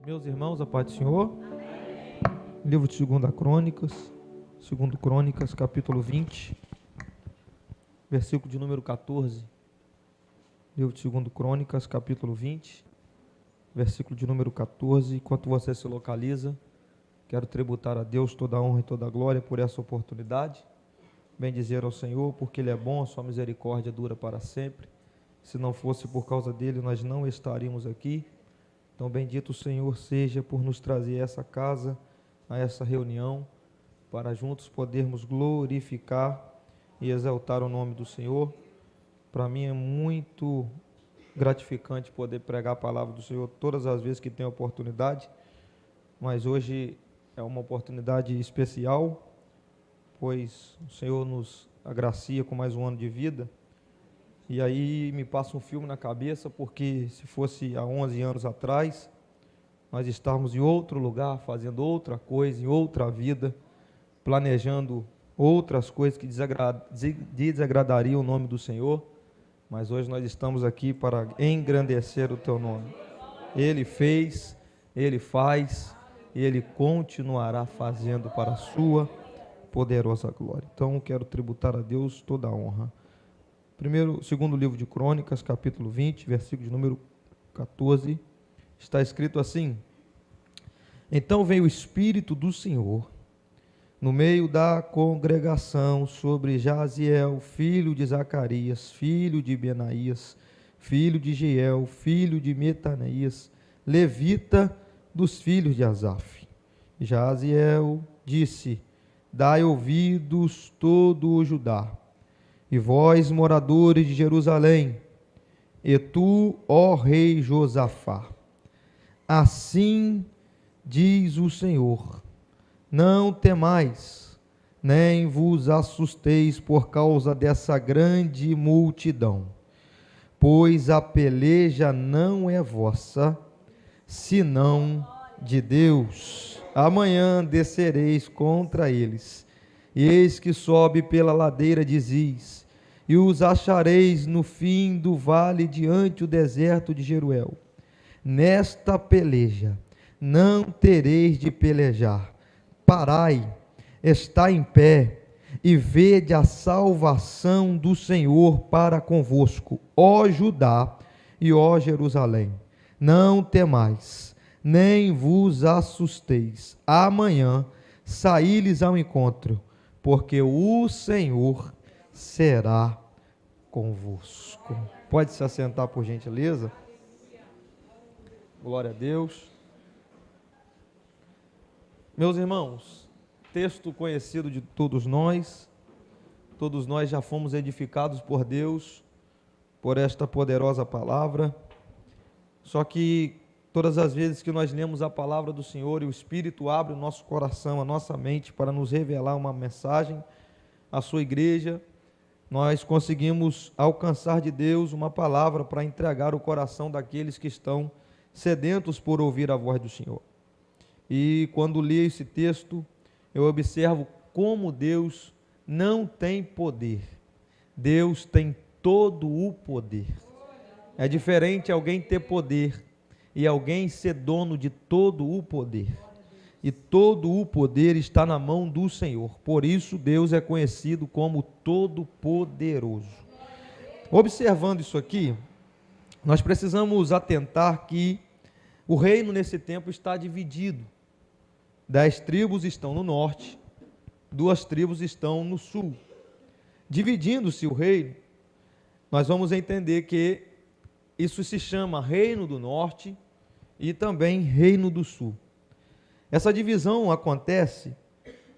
Meus irmãos, a paz do Senhor. Livro de 2 Crônicas, capítulo 20, versículo de número 14. Livro de 2 Crônicas, capítulo 20, versículo de número 14. Enquanto você se localiza, quero tributar a Deus toda a honra e toda a glória por essa oportunidade. Bem dizer ao Senhor, porque Ele é bom, a sua misericórdia dura para sempre. Se não fosse por causa dele, nós não estaríamos aqui. Então, bendito o Senhor seja por nos trazer a essa casa, a essa reunião, para juntos podermos glorificar e exaltar o nome do Senhor. Para mim é muito gratificante poder pregar a palavra do Senhor todas as vezes que tenho oportunidade, mas hoje é uma oportunidade especial, pois o Senhor nos agracia com mais um ano de vida. E aí me passa um filme na cabeça, porque se fosse há 11 anos atrás, nós estávamos em outro lugar, fazendo outra coisa, em outra vida, planejando outras coisas que desagradariam o nome do Senhor, mas hoje nós estamos aqui para engrandecer o teu nome. Ele fez, Ele faz e Ele continuará fazendo para a sua poderosa glória. Então quero tributar a Deus toda a honra. Segundo livro de Crônicas, capítulo 20, versículo de número 14, está escrito assim: Então veio o Espírito do Senhor no meio da congregação sobre Jaziel, filho de Zacarias, filho de Benaías, filho de Jeiel, filho de Metanias, levita dos filhos de Asaf. Jaziel disse: Dai ouvidos todo o Judá, e vós, moradores de Jerusalém, e tu, ó rei Josafá, assim diz o Senhor: não temais, nem vos assusteis por causa dessa grande multidão, pois a peleja não é vossa, senão de Deus. Amanhã descereis contra eles, e eis que sobe pela ladeira de Ziz, e os achareis no fim do vale diante o deserto de Jeruel. Nesta peleja não tereis de pelejar. Parai, está em pé, e vede a salvação do Senhor para convosco, ó Judá e ó Jerusalém. Não temais, nem vos assusteis. Amanhã saí-lhes ao encontro, porque o Senhor será convosco. Pode se assentar, por gentileza. Glória a Deus. Meus irmãos, texto conhecido de todos nós já fomos edificados por Deus, por esta poderosa palavra. Só que todas as vezes que nós lemos a palavra do Senhor e o Espírito abre o nosso coração, a nossa mente para nos revelar uma mensagem à sua igreja, nós conseguimos alcançar de Deus uma palavra para entregar o coração daqueles que estão sedentos por ouvir a voz do Senhor. E quando li esse texto, eu observo como Deus não tem poder. Deus tem todo o poder. É diferente alguém ter poder e alguém ser dono de todo o poder. E todo o poder está na mão do Senhor. Por isso Deus é conhecido como Todo-Poderoso. Observando isso aqui, nós precisamos atentar que o reino nesse tempo está dividido. 10 tribos estão no norte, 2 tribos estão no sul. Dividindo-se o reino, nós vamos entender que isso se chama Reino do Norte e também Reino do Sul. Essa divisão acontece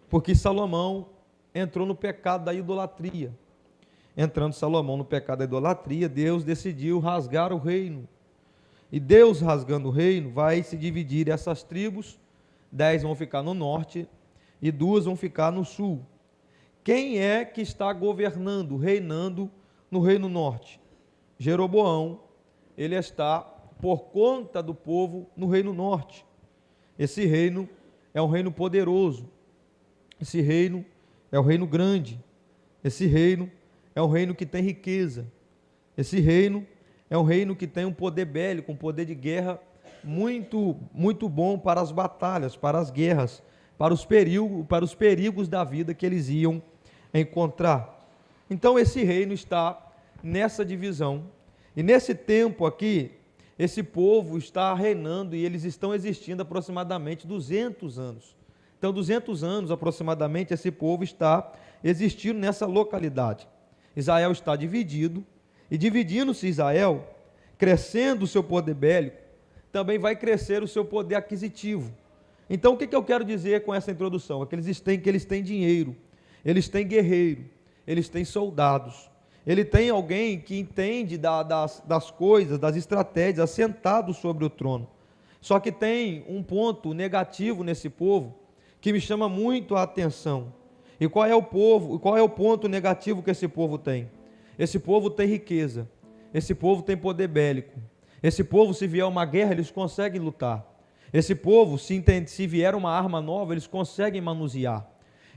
porque Salomão entrou no pecado da idolatria. Entrando Salomão no pecado da idolatria, Deus decidiu rasgar o reino. E Deus rasgando o reino, vai se dividir essas tribos, 10 vão ficar no norte e 2 vão ficar no sul. Quem é que está governando, reinando no reino norte? Jeroboão, ele está por conta do povo no reino norte. Esse reino é um reino poderoso, esse reino é um reino grande, esse reino é um reino que tem riqueza, esse reino é um reino que tem um poder bélico, um poder de guerra muito bom para as batalhas, para as guerras, para os perigos da vida que eles iam encontrar. Então esse reino está nessa divisão, e nesse tempo aqui, esse povo está reinando, e eles estão existindo aproximadamente 200 anos. Então 200 anos aproximadamente esse povo está existindo nessa localidade. Israel está dividido, e dividindo-se Israel, crescendo o seu poder bélico, também vai crescer o seu poder aquisitivo. Então o que eu quero dizer com essa introdução? É que eles têm dinheiro, eles têm guerreiro, eles têm soldados, ele tem alguém que entende das coisas, das estratégias, assentado sobre o trono. Só que tem um ponto negativo nesse povo, que me chama muito a atenção. E qual é o ponto negativo que esse povo tem? Esse povo tem riqueza, esse povo tem poder bélico, esse povo, se vier uma guerra, eles conseguem lutar. Esse povo, se vier uma arma nova, eles conseguem manusear.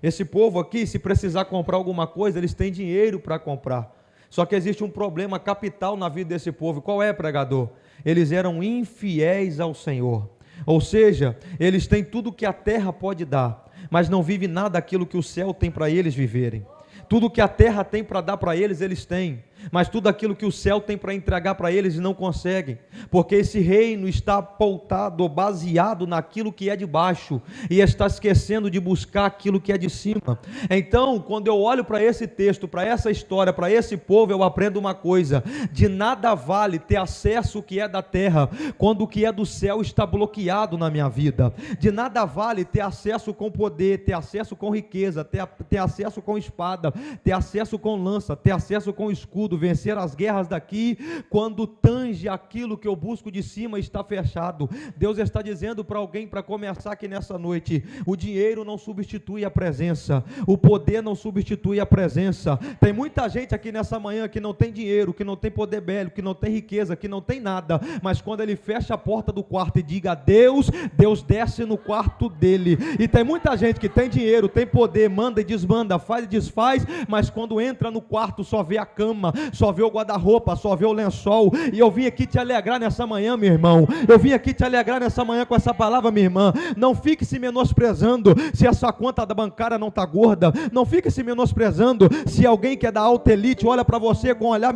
Esse povo aqui, se precisar comprar alguma coisa, eles têm dinheiro para comprar. Só que existe um problema capital na vida desse povo. Qual é, pregador? Eles eram infiéis ao Senhor. Ou seja, eles têm tudo que a terra pode dar, mas não vivem nada daquilo que o céu tem para eles viverem. Tudo que a terra tem para dar para eles, eles têm, mas tudo aquilo que o céu tem para entregar para eles, não conseguem, porque esse reino está pautado, baseado naquilo que é de baixo, e está esquecendo de buscar aquilo que é de cima. Então, quando eu olho para esse texto, para essa história, para esse povo, eu aprendo uma coisa: de nada vale ter acesso ao que é da terra, quando o que é do céu está bloqueado na minha vida. De nada vale ter acesso com poder, ter acesso com riqueza, ter acesso com espada, ter acesso com lança, ter acesso com escudo, vencer as guerras daqui, quando tange aquilo que eu busco de cima está fechado. Deus está dizendo para alguém, para começar aqui nessa noite: o dinheiro não substitui a presença, o poder não substitui a presença. Tem muita gente aqui nessa manhã que não tem dinheiro, que não tem poder bélico, que não tem riqueza, que não tem nada, mas quando ele fecha a porta do quarto e diga Deus, Deus desce no quarto dele. E tem muita gente que tem dinheiro, tem poder, manda e desmanda, faz e desfaz, mas quando entra no quarto só vê a cama, só vê o guarda-roupa, só vê o lençol. E eu vim aqui te alegrar nessa manhã, meu irmão, eu vim aqui te alegrar nessa manhã com essa palavra, minha irmã. Não fique se menosprezando se a sua conta da bancária não está gorda, não fique se menosprezando se alguém que é da alta elite olha para você com um olhar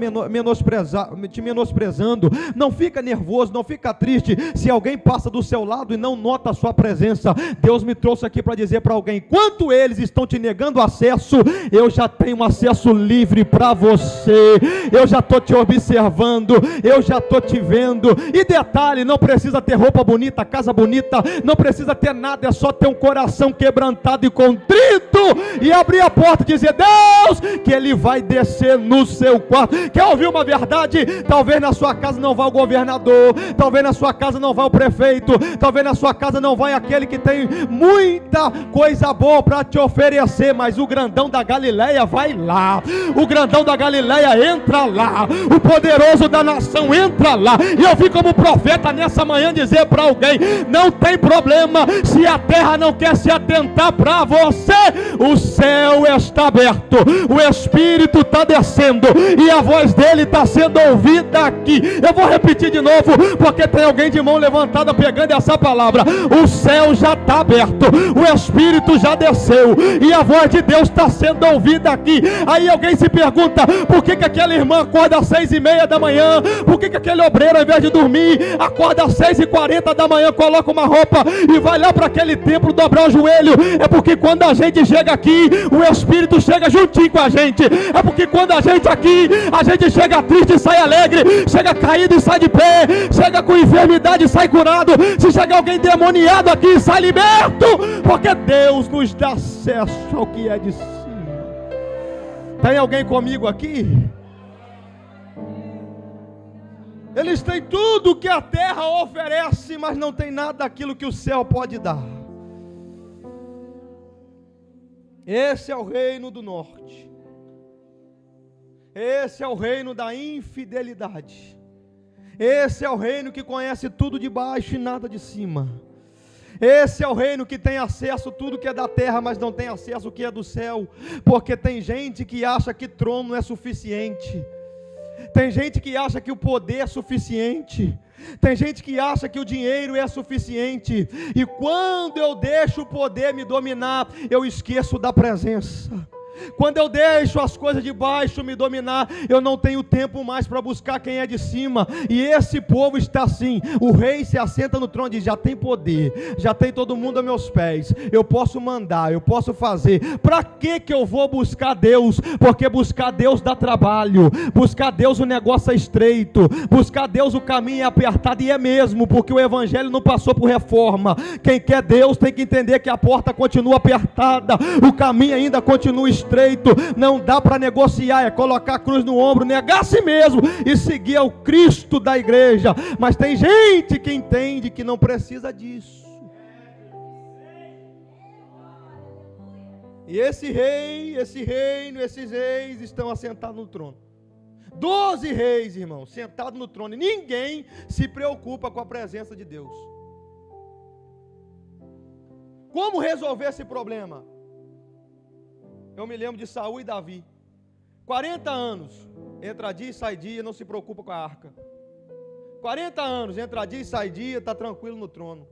te menosprezando. Não fica nervoso, não fica triste se alguém passa do seu lado e não nota a sua presença. Deus me trouxe aqui para dizer para alguém: enquanto eles estão te negando acesso, eu já tenho acesso livre para você. Eu já estou te observando, eu já estou te vendo. E detalhe, não precisa ter roupa bonita, casa bonita, não precisa ter nada, é só ter um coração quebrantado e contrito, e abrir a porta e dizer Deus, que Ele vai descer no seu quarto. Quer ouvir uma verdade? Talvez na sua casa não vá o governador, talvez na sua casa não vá o prefeito, talvez na sua casa não vá aquele que tem muita coisa boa para te oferecer, mas o grandão da Galileia vai lá, o grandão da Galileia entra lá, o poderoso da nação entra lá. E eu vim como profeta nessa manhã dizer para alguém: não tem problema se a terra não quer se atentar para você, o céu está aberto, o Espírito está descendo e a voz dele está sendo ouvida aqui. Eu vou repetir de novo, porque tem alguém de mão levantada pegando essa palavra. O céu já está aberto, o Espírito já desceu e a voz de Deus está sendo ouvida aqui. Aí alguém se pergunta: por que aquela irmã acorda às 6:30 da manhã? Por que aquele obreiro, ao invés de dormir, acorda às 6:40 da manhã, coloca uma roupa e vai lá para aquele templo dobrar o joelho? É porque quando a gente chega aqui, o Espírito chega juntinho com a gente. É porque quando a gente chega triste e sai alegre, chega caído e sai de pé, chega com enfermidade e sai curado. Se chegar alguém demoniado aqui, sai liberto, porque Deus nos dá acesso ao que é de cima. Tem alguém comigo aqui? Eles têm tudo que a terra oferece, mas não tem nada daquilo que o céu pode dar. Esse é o reino do norte. Esse é o reino da infidelidade. Esse é o reino que conhece tudo de baixo e nada de cima. Esse é o reino que tem acesso a tudo que é da terra, mas não tem acesso ao que é do céu. Porque tem gente que acha que trono é suficiente. Tem gente que acha que o poder é suficiente. Tem gente que acha que o dinheiro é suficiente, e quando eu deixo o poder me dominar, eu esqueço da presença. Quando eu deixo as coisas de baixo me dominar, eu não tenho tempo mais para buscar quem é de cima. E esse povo está assim. O rei se assenta no trono e diz: já tem poder, já tem todo mundo a meus pés, eu posso mandar, eu posso fazer. Para que eu vou buscar Deus? Porque buscar Deus dá trabalho, buscar Deus o negócio é estreito, buscar Deus o caminho é apertado. E é mesmo, porque o evangelho não passou por reforma. Quem quer Deus tem que entender que a porta continua apertada, o caminho ainda continua estreito. Não dá para negociar, é colocar a cruz no ombro, negar a si mesmo e seguir ao Cristo da igreja. Mas tem gente que entende que não precisa disso. E esse rei, esse reino, esses reis estão assentados no trono. 12 reis, irmãos, sentados no trono, e ninguém se preocupa com a presença de Deus. Como resolver esse problema? Eu me lembro de Saul e Davi. 40 anos, entra dia e sai dia, não se preocupa com a arca. 40 anos, entra dia e sai dia, está tranquilo no trono.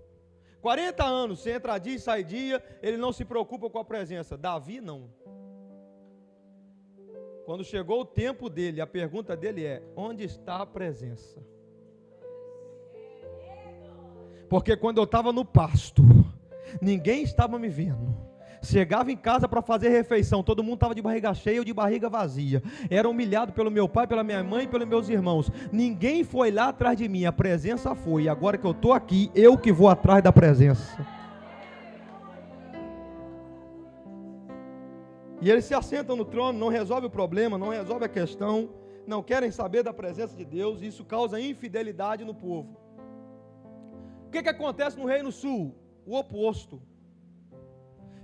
40 anos, se entra dia e sai dia, ele não se preocupa com a presença. Davi não. Quando chegou o tempo dele, a pergunta dele é: onde está a presença? Porque quando eu estava no pasto, ninguém estava me vendo. Chegava em casa para fazer refeição, todo mundo estava de barriga cheia ou de barriga vazia. Era humilhado pelo meu pai, pela minha mãe e pelos meus irmãos. Ninguém foi lá atrás de mim, a presença foi. E agora que eu estou aqui, eu que vou atrás da presença. E eles se assentam no trono, não resolve o problema, não resolve a questão, não querem saber da presença de Deus, e isso causa infidelidade no povo. O que acontece no Reino Sul? O oposto.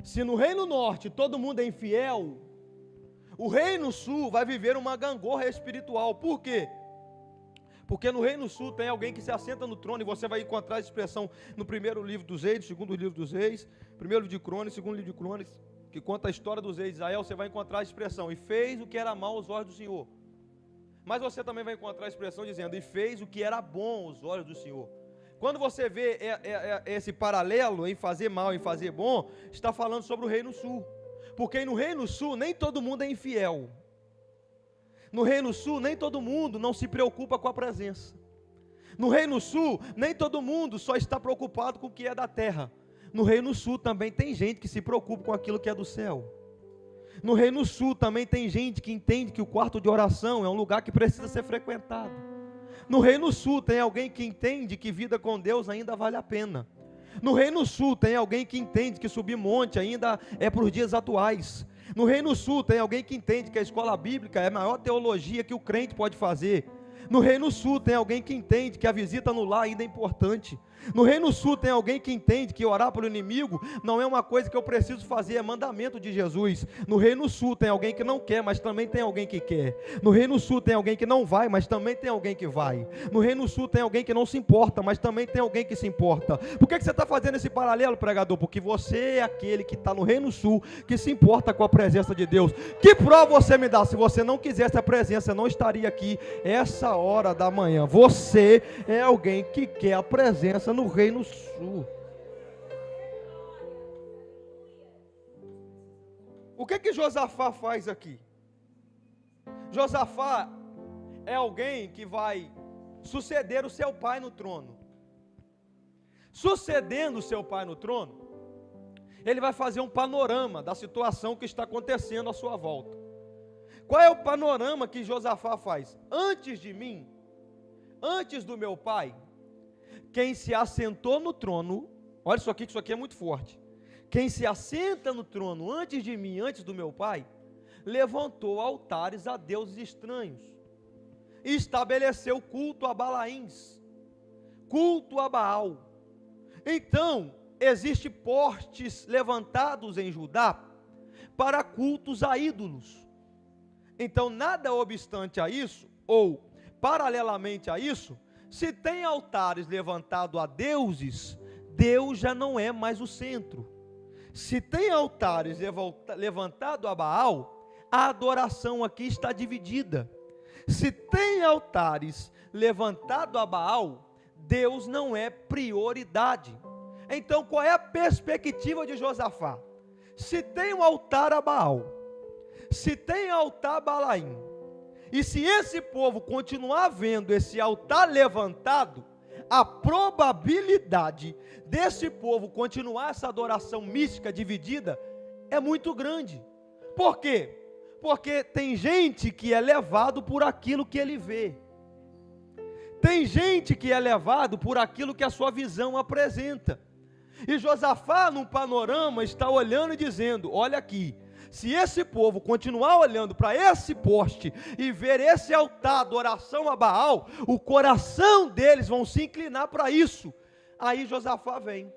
Se no Reino Norte todo mundo é infiel, o Reino Sul vai viver uma gangorra espiritual. Por quê? Porque no Reino Sul tem alguém que se assenta no trono, e você vai encontrar essa expressão no primeiro livro dos reis, no segundo livro dos reis, primeiro livro de Crônicas, segundo livro de Crônicas, que conta a história dos reis de Israel. Você vai encontrar a expressão: e fez o que era mal aos olhos do Senhor. Mas você também vai encontrar a expressão dizendo: e fez o que era bom aos olhos do Senhor. Quando você vê esse paralelo em fazer mal e fazer bom, está falando sobre o Reino Sul. Porque no Reino Sul nem todo mundo é infiel. No Reino Sul nem todo mundo não se preocupa com a presença. No Reino Sul nem todo mundo só está preocupado com o que é da terra. No Reino Sul também tem gente que se preocupa com aquilo que é do céu. No Reino Sul também tem gente que entende que o quarto de oração é um lugar que precisa ser frequentado. No Reino Sul tem alguém que entende que vida com Deus ainda vale a pena. No Reino Sul tem alguém que entende que subir monte ainda é para os dias atuais. No Reino Sul tem alguém que entende que a escola bíblica é a maior teologia que o crente pode fazer. No Reino Sul tem alguém que entende que a visita no lar ainda é importante. No Reino Sul tem alguém que entende que orar pelo inimigo não é uma coisa que eu preciso fazer, é mandamento de Jesus. No Reino Sul tem alguém que não quer, mas também tem alguém que quer. No Reino Sul tem alguém que não vai, mas também tem alguém que vai. No Reino Sul tem alguém que não se importa, mas também tem alguém que se importa. Por que você está fazendo esse paralelo, pregador? Porque você é aquele que está no Reino Sul, que se importa com a presença de Deus. Que prova você me dá? Se você não quisesse a presença, não estaria aqui essa hora da manhã. Você é alguém que quer a presença no Reino Sul. O que Josafá faz aqui? Josafá é alguém que vai suceder o seu pai no trono. Sucedendo o seu pai no trono, ele vai fazer um panorama da situação que está acontecendo à sua volta. Qual é o panorama que Josafá faz? Antes de mim, antes do meu pai, quem se assentou no trono, olha isso aqui, que isso aqui é muito forte. Quem se assenta no trono antes de mim, antes do meu pai, levantou altares a deuses estranhos, e estabeleceu culto a Balaíns, culto a Baal. Então, existem postes levantados em Judá para cultos a ídolos. Então, nada obstante a isso, ou paralelamente a isso, se tem altares levantados a deuses, Deus já não é mais o centro. Se tem altares levantados a Baal, a adoração aqui está dividida. Se tem altares levantados a Baal, Deus não é prioridade. Então qual é a perspectiva de Josafá? Se tem um altar a Baal, se tem altar a Balaim, e se esse povo continuar vendo esse altar levantado, a probabilidade desse povo continuar essa adoração mística dividida é muito grande. Por quê? Porque tem gente que é levado por aquilo que ele vê. Tem gente que é levado por aquilo que a sua visão apresenta. E Josafá, num panorama, está olhando e dizendo: olha aqui, se esse povo continuar olhando para esse poste e ver esse altar, adoração a Baal, o coração deles vão se inclinar para isso. Aí Josafá vem,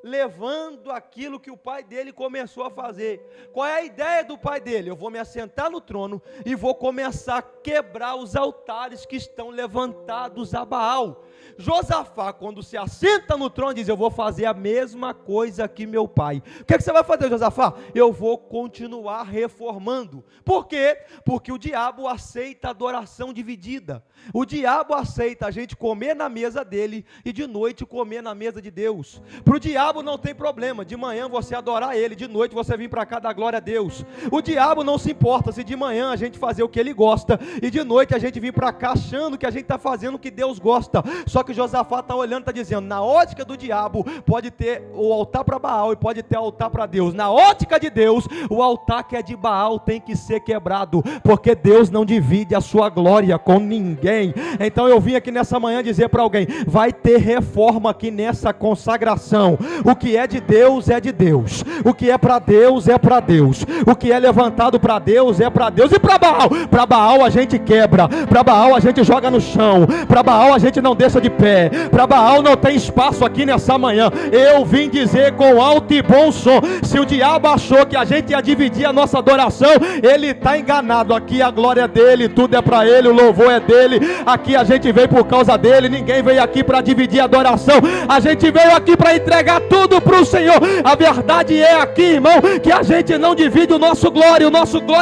levando aquilo que o pai dele começou a fazer. Qual é a ideia do pai dele? Eu vou me assentar no trono e vou começar a quebrar os altares que estão levantados a Baal. Josafá, quando se assenta no trono, diz: eu vou fazer a mesma coisa que meu pai. O que você vai fazer, Josafá? Eu vou continuar reformando. Por quê? Porque o diabo aceita adoração dividida. O diabo aceita a gente comer na mesa dele e de noite comer na mesa de Deus. Para o diabo não tem problema, de manhã você adorar ele, de noite você vir para cá dar glória a Deus. O diabo não se importa se de manhã a gente fazer o que ele gosta e de noite a gente vir para cá achando que a gente está fazendo o que Deus gosta. Só que Josafá está olhando, está dizendo: na ótica do diabo pode ter o altar para Baal e pode ter altar para Deus. Na ótica de Deus, o altar que é de Baal tem que ser quebrado, porque Deus não divide a sua glória com ninguém. Então eu vim aqui nessa manhã dizer para alguém: vai ter reforma aqui nessa consagração. O que é de Deus é de Deus, o que é para Deus é para Deus, o que é levantado para Deus é para Deus. E para Baal a gente quebra, para Baal a gente joga no chão, para Baal a gente não deixa de pé, para Baal não tem espaço aqui nessa manhã. Eu vim dizer com alto e bom som: se o diabo achou que a gente ia dividir a nossa adoração, ele está enganado. Aqui a glória é dele, tudo é para ele, o louvor é dele. Aqui a gente veio por causa dele, ninguém veio aqui para dividir a adoração, a gente veio aqui para entregar tudo para o Senhor. A verdade é aqui, irmão, que a gente não divide o nosso glória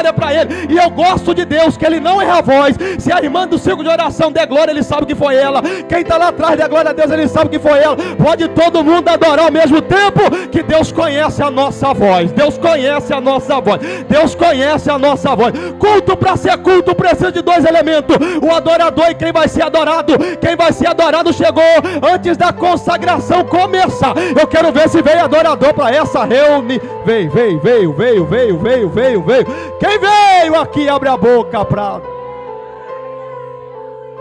é para ele. E eu gosto de Deus, que ele não erra a voz. Se a irmã do círculo de oração der glória, ele sabe que foi ela. Quem está lá atrás der glória a Deus, ele sabe que foi ela. Pode todo mundo adorar ao mesmo tempo, que Deus conhece a nossa voz. Deus conhece a nossa voz. Deus conhece a nossa voz. Culto, para ser culto, precisa de dois elementos: o adorador e quem vai ser adorado. Quem vai ser adorado chegou antes da consagração começar. Eu quero ver se veio adorador para essa reunião. Veio. Quem veio aqui, abre a boca para...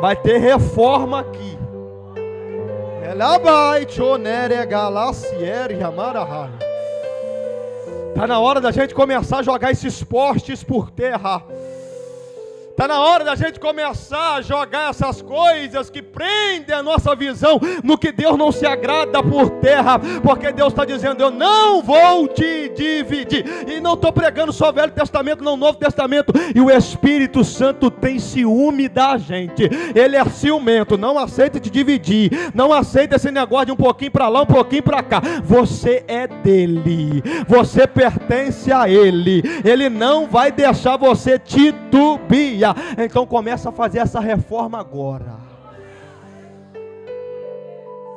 Vai ter reforma aqui. Está na hora da gente começar a jogar esses postes por terra. Está na hora da gente começar a jogar essas coisas que prendem a nossa visão no que Deus não se agrada por terra, porque Deus está dizendo: eu não vou te dividir. E não estou pregando só Velho Testamento, não Novo Testamento. E o Espírito Santo tem ciúme da gente. Ele é ciumento, não aceita te dividir, não aceita esse negócio de um pouquinho para lá, um pouquinho para cá. Você é dele, você pertence a ele. Ele não vai deixar você titubear. Então começa a fazer essa reforma agora.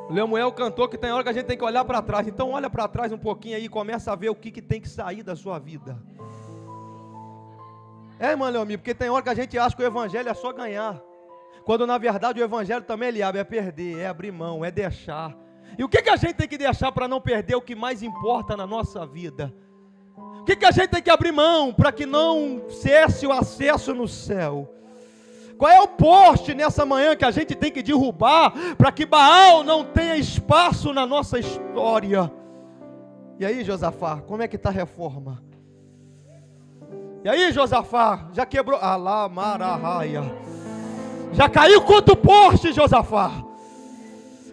O Lemuel cantou que tem hora que a gente tem que olhar para trás. Então olha para trás um pouquinho aí e começa a ver o que tem que sair da sua vida. Irmão Leomir, porque tem hora que a gente acha que o evangelho é só ganhar, quando na verdade o evangelho também, Eliabe, é perder, é abrir mão, é deixar. E o que a gente tem que deixar para não perder o que mais importa na nossa vida? O que a gente tem que abrir mão para que não cesse o acesso no céu? Qual é o poste nessa manhã que a gente tem que derrubar para que Baal não tenha espaço na nossa história? E aí, Josafá, como é que está a reforma? E aí, Josafá, já quebrou? Alá, mararraia. Já caiu quanto poste, Josafá?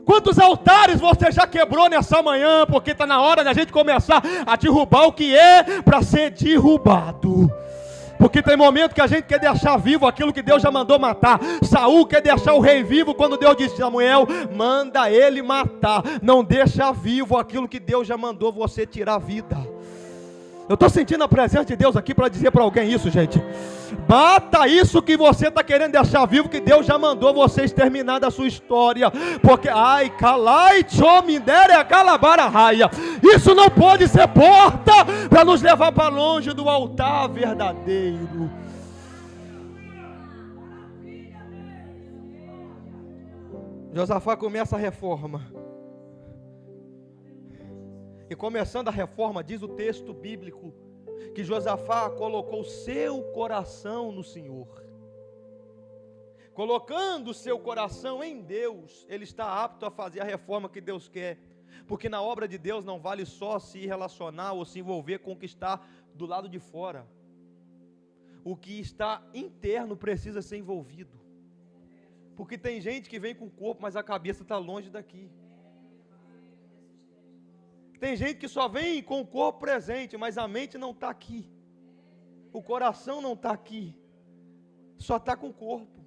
Quantos altares você já quebrou nessa manhã? Porque está na hora da gente começar a derrubar o que é para ser derrubado. Porque tem momento que a gente quer deixar vivo aquilo que Deus já mandou matar. Saul quer deixar o rei vivo quando Deus disse: Samuel, manda ele matar. Não deixa vivo aquilo que Deus já mandou você tirar a vida. Eu estou sentindo a presença de Deus aqui para dizer para alguém isso, gente. Bata isso que você está querendo deixar vivo, que Deus já mandou você exterminar da sua história. Porque, ai, calai, chomindere, calabara, raia. Isso não pode ser porta para nos levar para longe do altar verdadeiro. Josafá começa a reforma. E começando a reforma, diz o texto bíblico, que Josafá colocou seu coração no Senhor. Colocando seu coração em Deus, ele está apto a fazer a reforma que Deus quer. Porque na obra de Deus não vale só se relacionar ou se envolver com o que está do lado de fora. O que está interno precisa ser envolvido. Porque tem gente que vem com o corpo, mas a cabeça está longe daqui. Tem gente que só vem com o corpo presente, mas a mente não está aqui. O coração não está aqui. Só está com o corpo.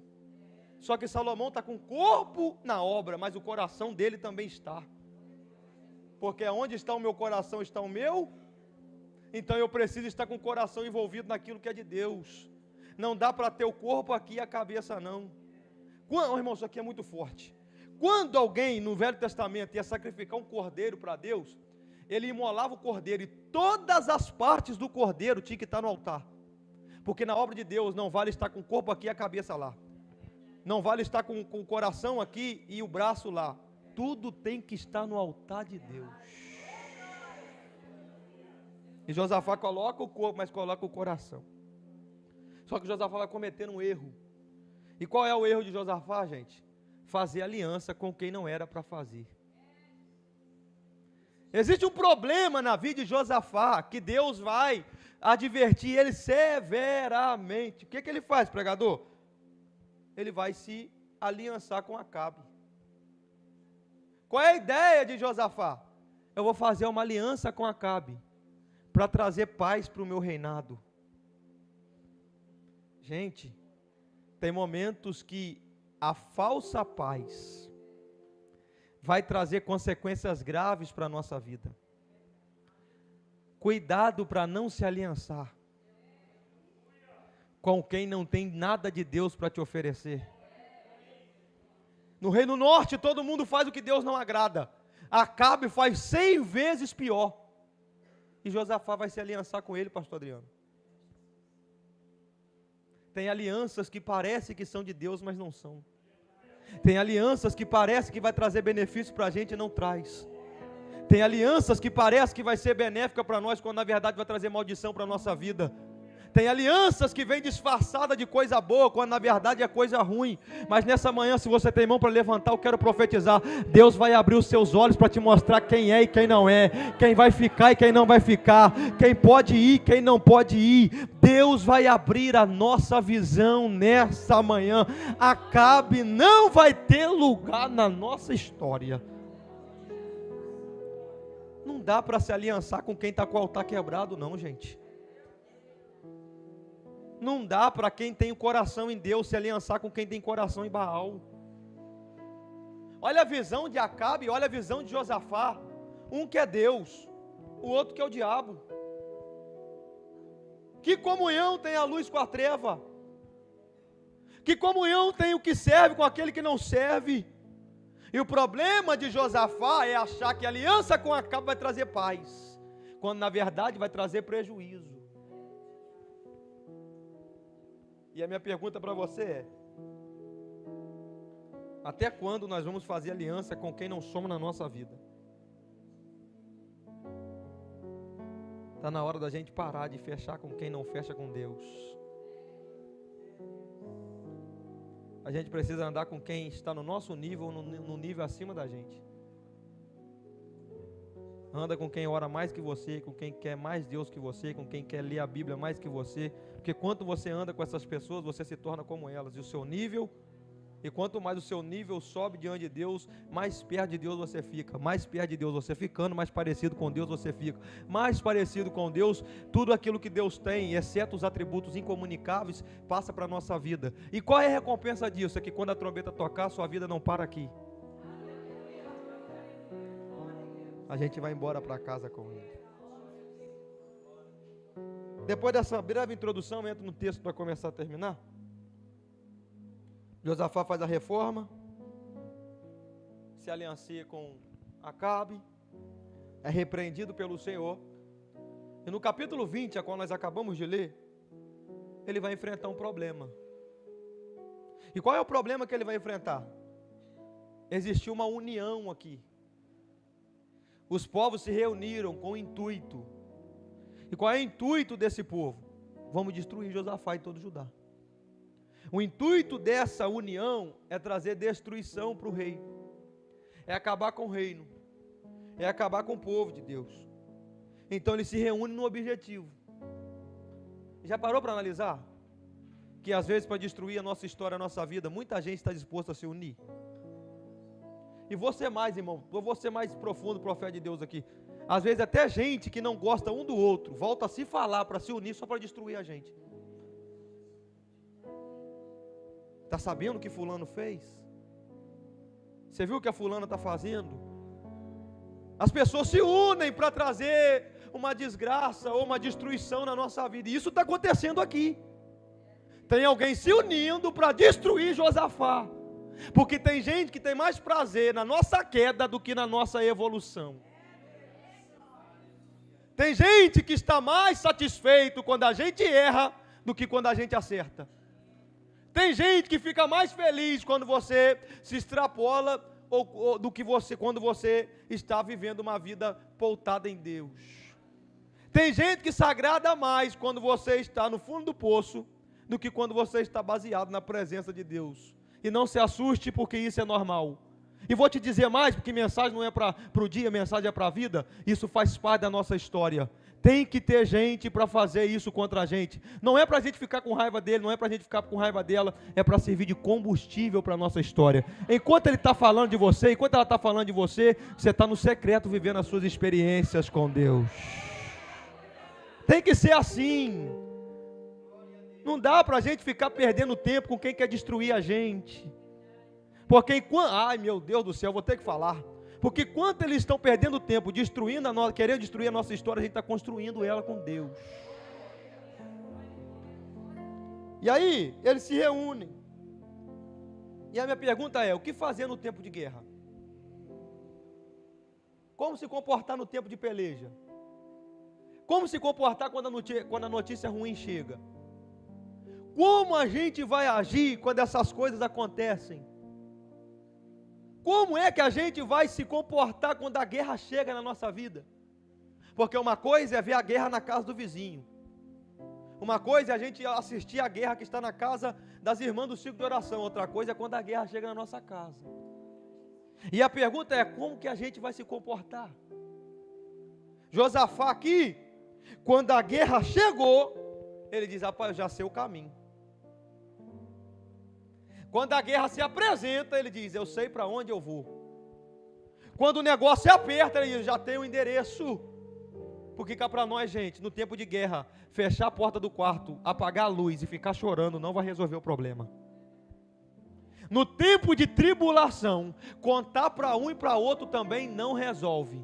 Só que Salomão está com o corpo na obra, mas o coração dele também está. Porque onde está o meu coração está o meu. Então eu preciso estar com o coração envolvido naquilo que é de Deus. Não dá para ter o corpo aqui e a cabeça não. Quando, irmão, isso aqui é muito forte. Quando alguém no Velho Testamento ia sacrificar um cordeiro para Deus, ele imolava o cordeiro e todas as partes do cordeiro tinham que estar no altar. Porque na obra de Deus não vale estar com o corpo aqui e a cabeça lá. Não vale estar com o coração aqui e o braço lá. Tudo tem que estar no altar de Deus. E Josafá coloca o corpo, mas coloca o coração. Só que Josafá vai cometer um erro. E qual é o erro de Josafá, gente? Fazer aliança com quem não era para fazer. Existe um problema na vida de Josafá, que Deus vai advertir ele severamente. O que ele faz, pregador? Ele vai se aliançar com Acabe. Qual é a ideia de Josafá? Eu vou fazer uma aliança com Acabe, para trazer paz para o meu reinado. Gente, tem momentos que a falsa paz vai trazer consequências graves para a nossa vida. Cuidado para não se aliançar com quem não tem nada de Deus para te oferecer. No Reino Norte todo mundo faz o que Deus não agrada. Acabe faz 100 vezes pior. E Josafá vai se aliançar com ele, pastor Adriano. Tem alianças que parecem que são de Deus, mas não são. Tem alianças que parecem que vai trazer benefício para a gente e não traz. Tem alianças que parecem que vai ser benéfica para nós, quando na verdade vai trazer maldição para a nossa vida. Tem alianças que vêm disfarçada de coisa boa, quando na verdade é coisa ruim. Mas nessa manhã, se você tem mão para levantar, eu quero profetizar. Deus vai abrir os seus olhos para te mostrar quem é e quem não é. Quem vai ficar e quem não vai ficar. Quem pode ir, quem não pode ir. Deus vai abrir a nossa visão nessa manhã. Acabe não vai ter lugar na nossa história. Não dá para se aliançar com quem está com o altar quebrado não, gente. Não dá para quem tem o coração em Deus se aliançar com quem tem coração em Baal. Olha a visão de Acabe, olha a visão de Josafá. Um que é Deus, o outro que é o diabo. Que comunhão tem a luz com a treva? Que comunhão tem o que serve com aquele que não serve? E o problema de Josafá é achar que a aliança com Acabe vai trazer paz, quando na verdade vai trazer prejuízo. E a minha pergunta para você é: até quando nós vamos fazer aliança com quem não somos na nossa vida? Está na hora da gente parar de fechar com quem não fecha com Deus. A gente precisa andar com quem está no nosso nível ou no nível acima da gente. Anda com quem ora mais que você, com quem quer mais Deus que você, com quem quer ler a Bíblia mais que você. Porque quanto você anda com essas pessoas, você se torna como elas. E quanto mais o seu nível sobe diante de Deus, mais perto de Deus você fica. Mais perto de Deus você ficando, mais parecido com Deus você fica. Mais parecido com Deus, tudo aquilo que Deus tem, exceto os atributos incomunicáveis, passa para a nossa vida. E qual é a recompensa disso? É que quando a trombeta tocar, sua vida não para aqui. A gente vai embora para casa com Ele. depois dessa breve introdução, entra no texto para começar a terminar. Josafá faz a reforma, se aliancia com Acabe, é repreendido pelo Senhor, e no capítulo 20, a qual nós acabamos de ler, ele vai enfrentar um problema. E qual é o problema que ele vai enfrentar? Existiu uma união aqui. Os povos se reuniram com o intuito. E qual é o intuito desse povo? Vamos destruir Josafá e todo Judá. O intuito dessa união é trazer destruição para o rei. É acabar com o reino. É acabar com o povo de Deus. Então eles se reúnem no objetivo. Já parou para analisar? Que às vezes para destruir a nossa história, a nossa vida, muita gente está disposta a se unir. E você mais, irmão, eu vou ser mais profundo, profeta de Deus aqui. Às vezes até gente que não gosta um do outro, volta a se falar para se unir só para destruir a gente. Está sabendo o que fulano fez? Você viu o que a fulana está fazendo? As pessoas se unem para trazer uma desgraça ou uma destruição na nossa vida. E isso está acontecendo aqui. Tem alguém se unindo para destruir Josafá. Porque tem gente que tem mais prazer na nossa queda do que na nossa evolução. Tem gente que está mais satisfeito quando a gente erra do que quando a gente acerta. Tem gente que fica mais feliz quando você se extrapola do que quando você está vivendo uma vida pautada em Deus. Tem gente que se agrada mais quando você está no fundo do poço do que quando você está baseado na presença de Deus. E não se assuste, porque isso é normal. E vou te dizer mais, porque mensagem não é para o dia, mensagem é para a vida. Isso faz parte da nossa história. Tem que ter gente para fazer isso contra a gente. Não é para a gente ficar com raiva dele, não é para a gente ficar com raiva dela. É para servir de combustível para a nossa história. Enquanto ele está falando de você, enquanto ela está falando de você, você está no secreto vivendo as suas experiências com Deus. Tem que ser assim. Não dá para a gente ficar perdendo tempo com quem quer destruir a gente. Porque enquanto... Ai, meu Deus do céu, vou ter que falar. Porque enquanto eles estão perdendo tempo, querendo destruir a nossa história, a gente está construindo ela com Deus. E aí, eles se reúnem. E a minha pergunta é, o que fazer no tempo de guerra? Como se comportar no tempo de peleja? Como se comportar quando a notícia ruim chega? Como a gente vai agir quando essas coisas acontecem? Como é que a gente vai se comportar quando a guerra chega na nossa vida? Porque uma coisa é ver a guerra na casa do vizinho. Uma coisa é a gente assistir a guerra que está na casa das irmãs do ciclo de oração. Outra coisa é quando a guerra chega na nossa casa. E a pergunta é, como que a gente vai se comportar? Josafá aqui, quando a guerra chegou, ele diz, rapaz, eu já sei o caminho. Quando a guerra se apresenta, ele diz, eu sei para onde eu vou. Quando o negócio se aperta, ele diz, já tenho o endereço. Porque cá para nós, gente, no tempo de guerra, fechar a porta do quarto, apagar a luz e ficar chorando não vai resolver o problema. No tempo de tribulação, contar para um e para outro também não resolve.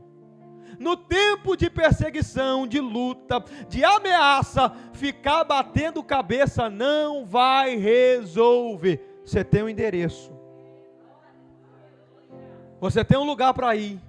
No tempo de perseguição, de luta, de ameaça, ficar batendo cabeça não vai resolver. Você tem um endereço. Você tem um lugar para ir.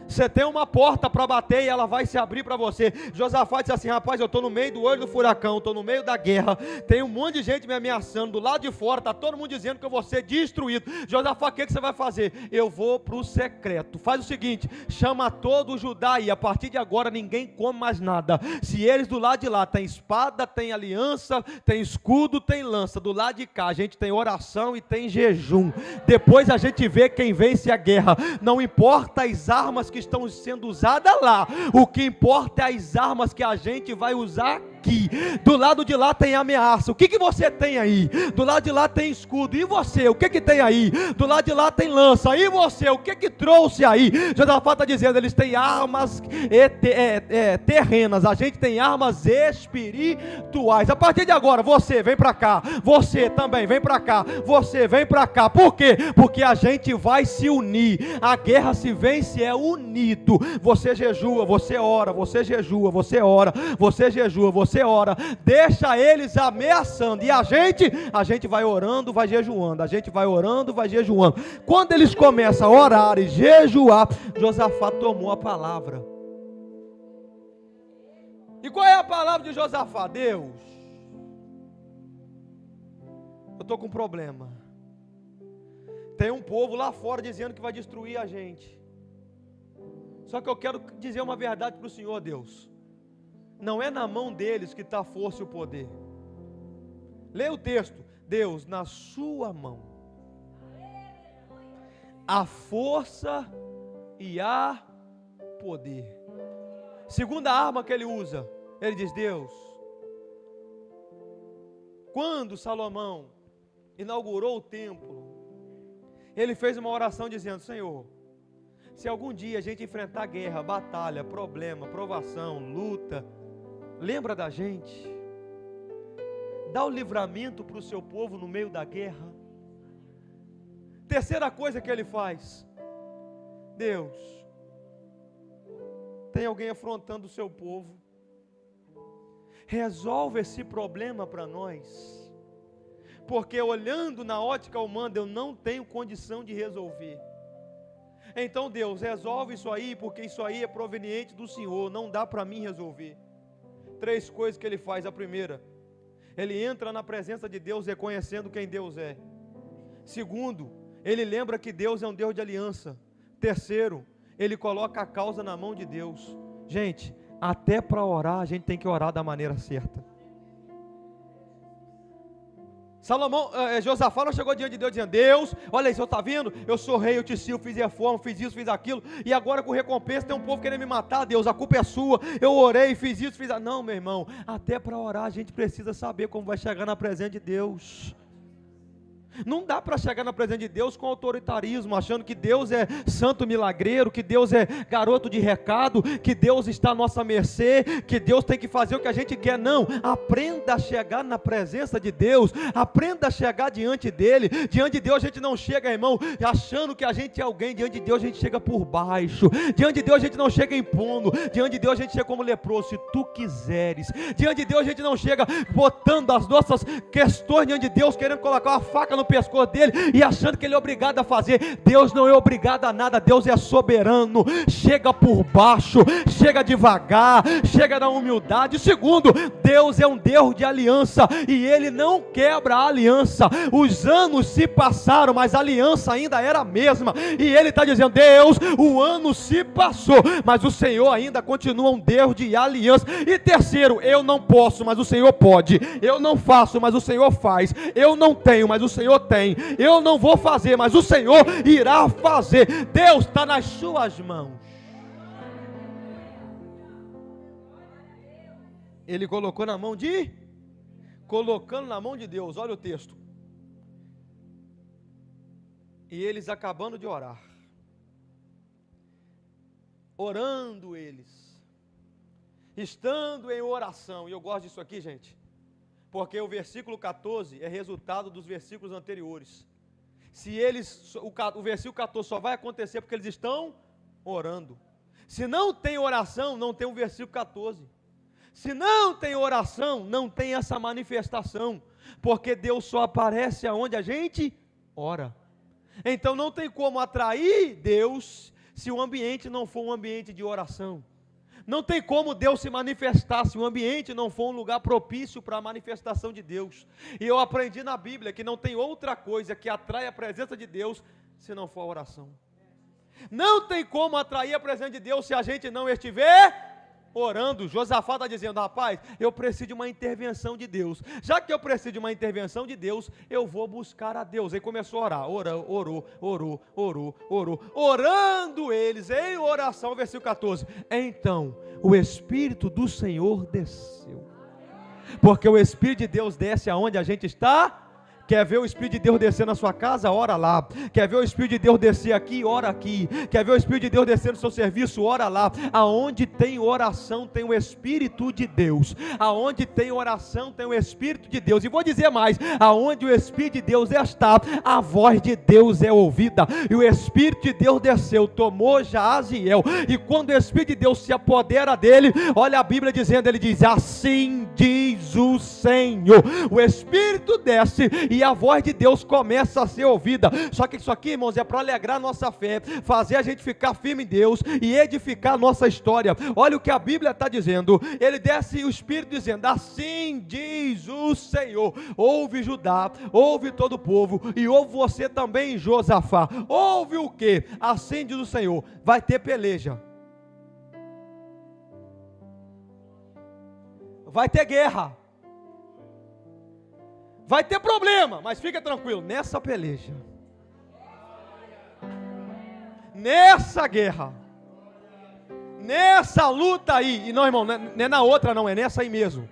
Você tem uma porta para bater e ela vai se abrir para você. Josafá disse assim, rapaz, eu estou no meio do olho do furacão, estou no meio da guerra, tem um monte de gente me ameaçando, do lado de fora, está todo mundo dizendo que eu vou ser destruído. Josafá, o que você vai fazer? Eu vou para o secreto. Faz o seguinte, chama todo o Judá aí, a partir de agora ninguém come mais nada. Se eles do lado de lá tem espada, tem aliança, tem escudo, tem lança, do lado de cá a gente tem oração e tem jejum. Depois a gente vê quem vence a guerra. Não importa as armas que estão sendo usadas lá, o que importa é as armas que a gente vai usar aqui. Do lado de lá tem ameaça. O que você tem aí? Do lado de lá tem escudo. E você? O que tem aí? Do lado de lá tem lança. E você? O que trouxe aí? Josafá está dizendo, eles têm armas terrenas. A gente tem armas espirituais. A partir de agora, você vem para cá. Você também vem para cá. Você vem para cá. Por quê? Porque a gente vai se unir. A guerra se vence unido. Você jejua, você ora, você jejua, você ora, você jejua, você ora. Deixa eles ameaçando. E a gente vai orando, vai jejuando. A gente vai orando, vai jejuando. Quando eles começam a orar e jejuar, Josafá tomou a palavra. E qual é a palavra de Josafá? Deus, eu estou com um problema. Tem um povo lá fora dizendo que vai destruir a gente. Só que eu quero dizer uma verdade para o Senhor, Deus. Não é na mão deles que está a força e o poder. Leia o texto. Deus, na sua mão a força e a poder. Segunda arma que ele usa, ele diz, Deus, quando Salomão inaugurou o templo, ele fez uma oração dizendo, Senhor, se algum dia a gente enfrentar guerra, batalha, problema, provação, luta, lembra da gente, dá o livramento para o seu povo no meio da guerra. Terceira coisa que ele faz, Deus, tem alguém afrontando o seu povo, resolve esse problema para nós, porque olhando na ótica humana eu não tenho condição de resolver. Então Deus, resolve isso aí, porque isso aí é proveniente do Senhor, não dá para mim resolver. Três coisas que ele faz. A primeira, ele entra na presença de Deus reconhecendo quem Deus é. Segundo, ele lembra que Deus é um Deus de aliança. Terceiro, ele coloca a causa na mão de Deus. Gente, até para orar a gente tem que orar da maneira certa. Josafá não chegou diante de Deus dizendo, Deus, olha aí, você está vendo? Eu sou rei, eu te sirvo, fiz reforma, fiz isso, fiz aquilo, e agora com recompensa tem um povo querendo me matar. Deus, a culpa é sua, eu orei, fiz isso, fiz aquilo. Não, meu irmão, até para orar a gente precisa saber como vai chegar na presença de Deus. Não dá para chegar na presença de Deus com autoritarismo, achando que Deus é santo milagreiro, que Deus é garoto de recado, que Deus está à nossa mercê, que Deus tem que fazer o que a gente quer. Não, aprenda a chegar na presença de Deus, aprenda a chegar diante dEle. Diante de Deus a gente não chega, irmão, achando que a gente é alguém. Diante de Deus a gente chega por baixo, diante de Deus a gente não chega impondo, diante de Deus a gente chega como leproso, se tu quiseres. Diante de Deus a gente não chega botando as nossas questões diante de Deus, querendo colocar uma faca no pescoço dele e achando que ele é obrigado a fazer. Deus não é obrigado a nada, Deus é soberano. Chega por baixo, chega devagar, chega na humildade. Segundo, Deus é um Deus de aliança e Ele não quebra a aliança. Os anos se passaram, mas a aliança ainda era a mesma, e Ele está dizendo, Deus, o ano se passou, mas o Senhor ainda continua um Deus de aliança. E terceiro, eu não posso, mas o Senhor pode. Eu não faço, mas o Senhor faz. Eu não tenho, mas o Senhor tem. Eu não vou fazer, mas o Senhor irá fazer. Deus está nas suas mãos. Ele colocando na mão de Deus. Olha o texto. E eles acabando de orar, orando eles, estando em oração. E eu gosto disso aqui, gente, porque o versículo 14 é resultado dos versículos anteriores. O versículo 14 só vai acontecer porque eles estão orando. Se não tem oração, não tem o versículo 14. Se não tem oração, não tem essa manifestação, porque Deus só aparece aonde a gente ora. Então não tem como atrair Deus se o ambiente não for um ambiente de oração. Não tem como Deus se manifestar se o ambiente não for um lugar propício para a manifestação de Deus. E eu aprendi na Bíblia que não tem outra coisa que atrai a presença de Deus se não for a oração. Não tem como atrair a presença de Deus se a gente não estiver orando. Josafá está dizendo, rapaz, eu preciso de uma intervenção de Deus. Já que eu preciso de uma intervenção de Deus, eu vou buscar a Deus. Aí começou a orar, orou. Orando eles em oração, versículo 14. Então o Espírito do Senhor desceu. Porque o Espírito de Deus desce aonde a gente está. Quer ver o Espírito de Deus descer na sua casa? Ora lá. Quer ver o Espírito de Deus descer aqui? Ora aqui. Quer ver o Espírito de Deus descer no seu serviço? Ora lá. Aonde tem oração tem o Espírito de Deus. Aonde tem oração tem o Espírito de Deus. E vou dizer mais, aonde o Espírito de Deus está, a voz de Deus é ouvida. E o Espírito de Deus desceu, tomou Jaziel. E quando o Espírito de Deus se apodera dele, olha a Bíblia dizendo, ele diz, assim diz o Senhor. O Espírito desce e a voz de Deus começa a ser ouvida. Só que isso aqui, irmãos, é para alegrar nossa fé, fazer a gente ficar firme em Deus e edificar a nossa história. Olha o que a Bíblia está dizendo. Ele desce o Espírito dizendo, assim diz o Senhor. Ouve Judá, ouve todo o povo, e ouve você também, Josafá. Ouve o que? Assim diz o Senhor, vai ter peleja, vai ter guerra, vai ter problema, mas fica tranquilo, nessa peleja, nessa guerra, nessa luta aí, e não, irmão, não é na outra não, é nessa aí mesmo.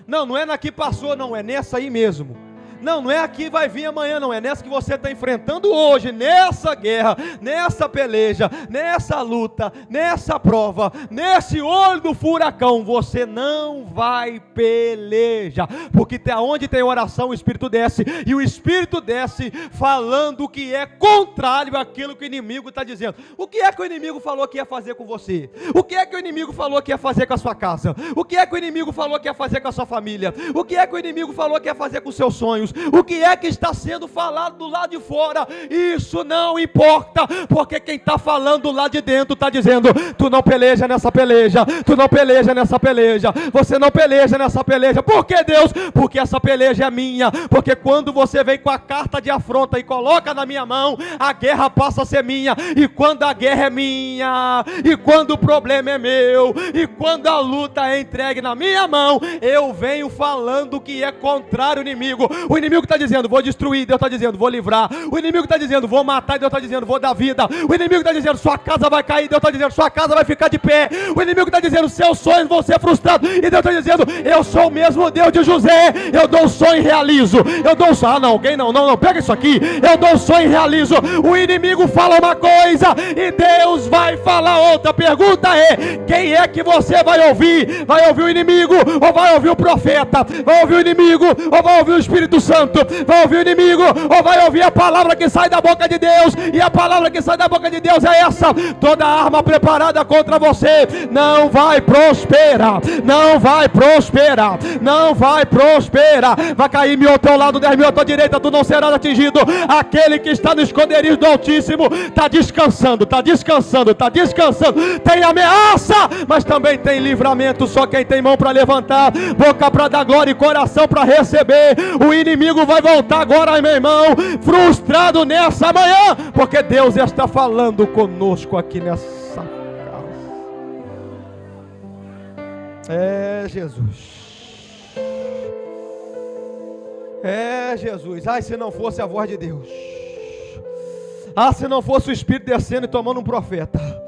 Não, não é na que passou não, é nessa aí mesmo. Não, não é aqui vai vir amanhã não, é nessa que você está enfrentando hoje, nessa guerra, nessa peleja, nessa luta, nessa prova, nesse olho do furacão, você não vai pelejar, porque onde tem oração o Espírito desce, e o Espírito desce falando o que é contrário àquilo que o inimigo está dizendo. O que é que o inimigo falou que ia fazer com você? O que é que o inimigo falou que ia fazer com a sua casa? O que é que o inimigo falou que ia fazer com a sua família? O que é que o inimigo falou que ia fazer com os seus sonhos? O que é que está sendo falado do lado de fora? Isso não importa, porque quem está falando lá de dentro está dizendo, tu não peleja nessa peleja, tu não peleja nessa peleja, você não peleja nessa peleja. Por que, Deus? Porque essa peleja é minha, porque quando você vem com a carta de afronta e coloca na minha mão, a guerra passa a ser minha, e quando a guerra é minha, e quando o problema é meu, e quando a luta é entregue na minha mão, eu venho falando que é contrário ao inimigo. O inimigo está dizendo, vou destruir, Deus está dizendo, vou livrar. O inimigo está dizendo, vou matar, Deus está dizendo, vou dar vida. O inimigo está dizendo, sua casa vai cair, Deus está dizendo, sua casa vai ficar de pé. O inimigo está dizendo, seus sonhos vão ser frustrados, e Deus está dizendo, eu sou o mesmo Deus de José, eu dou um sonho e realizo. Eu dou um sonho, não, alguém não, pega isso aqui, eu dou um sonho e realizo. O inimigo fala uma coisa, e Deus vai falar outra. A pergunta é, quem é que você vai ouvir? Vai ouvir o inimigo, ou vai ouvir o profeta? Vai ouvir o inimigo, ou vai ouvir o Espírito Santo? Vai ouvir o inimigo, ou vai ouvir a palavra que sai da boca de Deus? E a palavra que sai da boca de Deus é essa: toda arma preparada contra você não vai prosperar, não vai prosperar, não vai prosperar. Vai cair 1.000 ao teu lado, 10.000 à tua direita, tu não serás atingido. Aquele que está no esconderijo do Altíssimo está descansando, está descansando, está descansando. Tem ameaça, mas também tem livramento. Só quem tem mão para levantar, boca para dar glória e coração para receber. O inimigo vai voltar agora, meu irmão, frustrado nessa manhã, porque Deus está falando conosco aqui nessa casa. É Jesus, é Jesus. Ai, se não fosse a voz de Deus, se não fosse o Espírito descendo e tomando um profeta.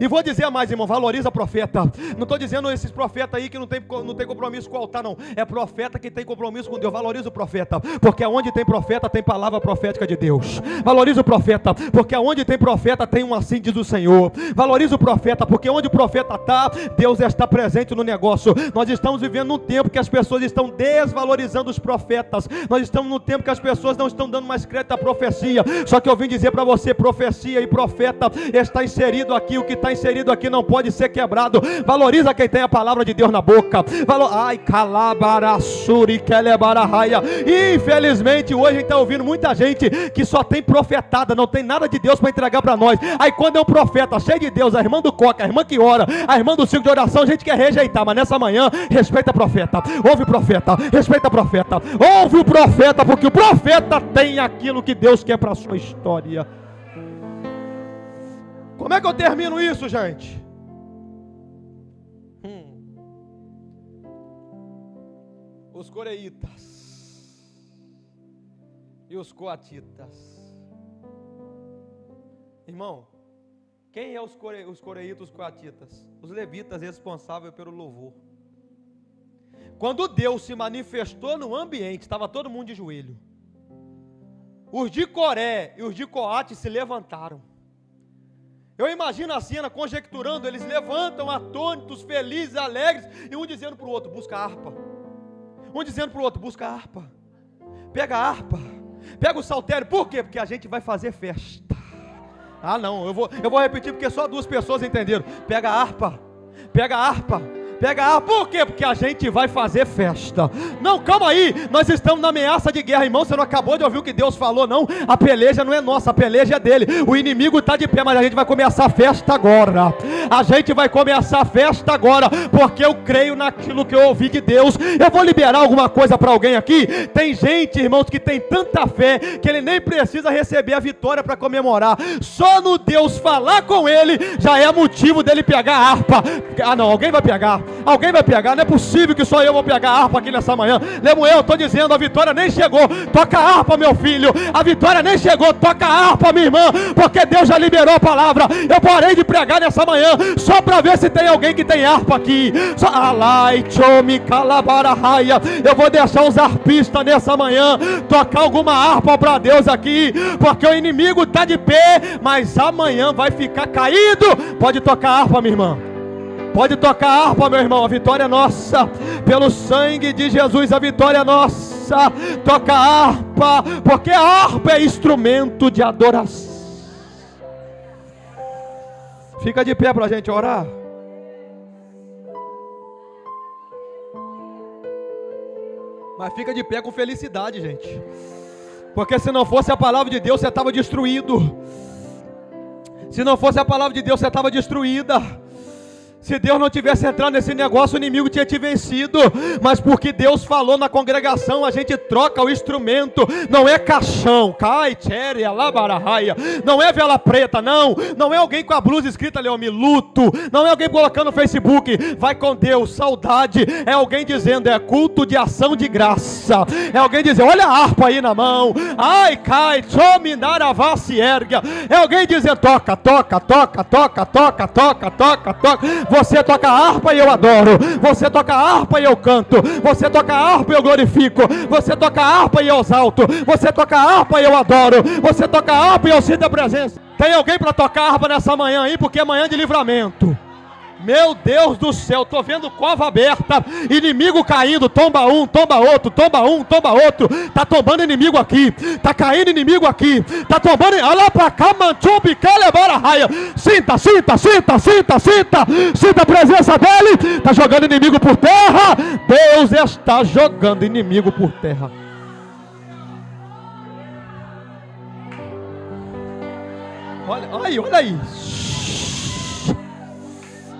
E vou dizer mais, irmão, valoriza profeta. Não estou dizendo esses profetas aí que não tem compromisso com o altar, não. É profeta que tem compromisso com Deus. Valoriza o profeta, porque onde tem profeta tem palavra profética de Deus. Valoriza o profeta, porque onde tem profeta tem um assim diz o Senhor. Valoriza o profeta, porque onde o profeta está, Deus está presente no negócio. Nós estamos vivendo num tempo que as pessoas estão desvalorizando os profetas. Nós estamos num tempo que as pessoas não estão dando mais crédito à profecia. Só que eu vim dizer para você, profecia e profeta está inserido aqui. O que está inserido aqui não pode ser quebrado. Valoriza quem tem a palavra de Deus na boca. Ai, calabarassuri, kelebarahaya. Infelizmente hoje a gente está ouvindo muita gente que só tem profetada, não tem nada de Deus para entregar para nós. Aí quando é um profeta cheio de Deus, a irmã do coca, a irmã que ora, a irmã do ciclo de oração, a gente quer rejeitar. Mas nessa manhã, respeita a profeta, ouve o profeta, respeita a profeta, ouve o profeta, porque o profeta tem aquilo que Deus quer para a sua história. Como é que eu termino isso, gente? Os coreitas e os coatitas. Irmão, quem é os coreitas e os coatitas? Os levitas responsáveis pelo louvor. Quando Deus se manifestou no ambiente, estava todo mundo de joelho. Os de Coré e os de Coate se levantaram. Eu imagino a cena, conjecturando, eles levantam atônitos, felizes, alegres, e um dizendo para o outro, busca a harpa. Um dizendo para o outro, busca a harpa. Pega a harpa, pega o saltério. Por quê? Porque a gente vai fazer festa. Ah não, eu vou repetir porque só 2 pessoas entenderam. Pega a harpa, pega a harpa. Pega a harpa. Por quê? Porque a gente vai fazer festa. Não, calma aí, nós estamos na ameaça de guerra, irmão. Você não acabou de ouvir o que Deus falou, não. A peleja não é nossa, a peleja é dele. O inimigo está de pé, mas a gente vai começar a festa agora. A gente vai começar a festa agora, porque eu creio naquilo que eu ouvi de Deus. Eu vou liberar alguma coisa para alguém aqui. Tem gente, irmãos, que tem tanta fé que ele nem precisa receber a vitória para comemorar. Só no Deus falar com ele já é motivo dele pegar a harpa. Ah não, alguém vai pegar. Alguém vai pegar, não é possível que só eu vou pegar a harpa aqui nessa manhã. Lemuel, eu estou dizendo, a vitória nem chegou. Toca a harpa, meu filho. A vitória nem chegou. Toca a harpa, minha irmã, porque Deus já liberou a palavra. Eu parei de pregar nessa manhã só para ver se tem alguém que tem harpa aqui. Eu vou deixar os harpistas nessa manhã tocar alguma harpa para Deus aqui, porque o inimigo está de pé, mas amanhã vai ficar caído. Pode tocar a harpa, minha irmã. Pode tocar a harpa, meu irmão, a vitória é nossa. Pelo sangue de Jesus, a vitória é nossa. Toca a harpa, porque a harpa é instrumento de adoração. Fica de pé para a gente orar. Mas fica de pé com felicidade, gente. Porque se não fosse a palavra de Deus, você estava destruído. Se não fosse a palavra de Deus, você estava destruída. Se Deus não tivesse entrado nesse negócio, o inimigo tinha te vencido. Mas porque Deus falou na congregação, a gente troca o instrumento. Não é caixão, não é vela preta, não é alguém com a blusa escrita Leomi, luto. Não é alguém colocando no Facebook, vai com Deus, saudade. É alguém dizendo, é culto de ação de graça. É alguém dizendo, olha a harpa aí na mão. Ai, cai, chominarava se erga. É alguém dizendo, toca, toca, toca, toca, toca, toca, toca, toca. Você toca a harpa e eu adoro. Você toca a harpa e eu canto. Você toca a harpa e eu glorifico. Você toca a harpa e eu exalto. Você toca a harpa e eu adoro. Você toca a harpa e eu sinto a presença. Tem alguém para tocar a harpa nessa manhã aí? Porque é manhã de livramento. Meu Deus do céu, estou vendo cova aberta, inimigo caindo, tomba um, tomba outro, tomba um, tomba outro, está tombando inimigo aqui, está caindo inimigo aqui, está tombando, olha para cá, manchumbi, calebara raia, sinta, sinta, sinta, sinta, sinta, sinta a presença dele, está jogando inimigo por terra, Deus está jogando inimigo por terra. Olha aí.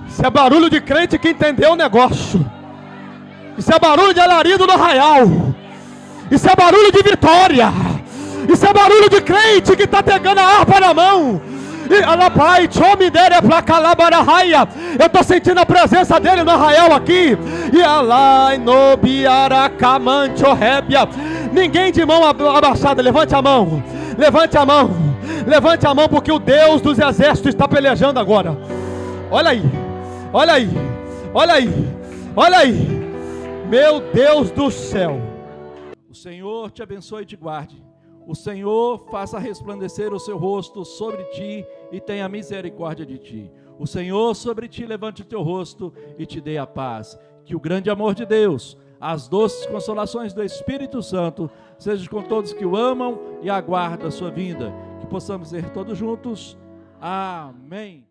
Isso é barulho de crente que entendeu o negócio. Isso é barulho de alarido no arraial. Isso é barulho de vitória. Isso é barulho de crente que está pegando a harpa na mão. Eu estou sentindo a presença dele no arraial aqui. Ninguém de mão abaixada, levante a mão. Levante a mão. Levante a mão, porque o Deus dos exércitos está pelejando agora. Olha aí. Olha aí, olha aí, olha aí, meu Deus do céu. O Senhor te abençoe e te guarde. O Senhor faça resplandecer o seu rosto sobre ti e tenha misericórdia de ti. O Senhor sobre ti levante o teu rosto e te dê a paz. Que o grande amor de Deus, as doces consolações do Espírito Santo, sejam com todos que o amam e aguardam a sua vinda. Que possamos ser todos juntos. Amém.